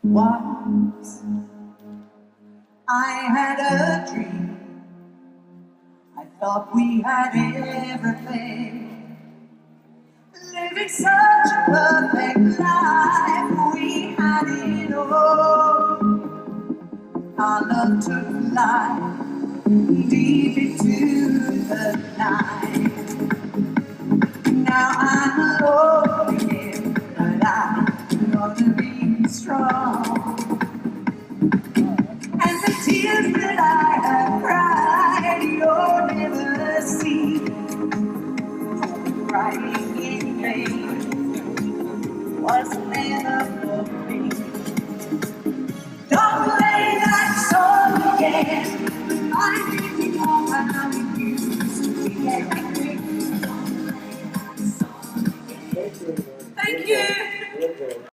Once I had a dream. I thought we had everything, living such a perfect life. We had it all. Our love took flight deep into the night. Now I'm alone again, but I'm gonna be strong. And the tears that I have cried, you'll never see. Crying in vain was never for me. Don't play that song again. I need you more how we used to be. Thank you.